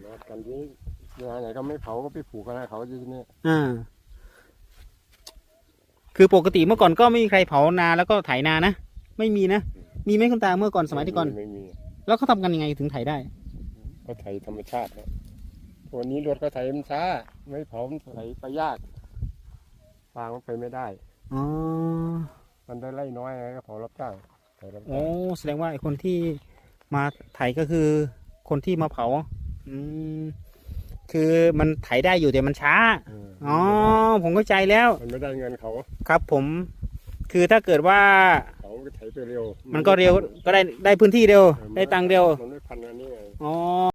นัดกันที่งานไหนก็ไม่เผาก็ไปผูกกันให้เขาที่นี่ คือปกติเมื่อก่อนก็ไม่มีใครเผานาแล้วก็ไถนานะไม่มีนะมีไหมคุณตาเมื่อก่อนสมัยที่ก่อน ไม่มี แล้วเขาทำกันยังไงถึงไถได้ ก็ไถธรรมชาตินะวันนี้รถก็ไถมันช้าไม่เผามันไถไปยากฟางมันไปไม่ได้ อ๋อ มันได้ไล่น้อยไงก็เผารับจ้างไถรับจ้าง โอ้แสดงว่าไอ้คนที่มาไถก็คือคนที่มาเผาอืมคือมันไถได้อยู่แต่มันช้าอ๋อผมเข้าใจแล้ว มันไม่ได้เงินเขา ครับผม คือถ้าเกิดว่า เขาก็ไถไปเร็ว มันก็เร็วก็ได้พื้นที่เร็วได้ตังค์เร็ว มันไม่พันอันนี้ไง อ๋อ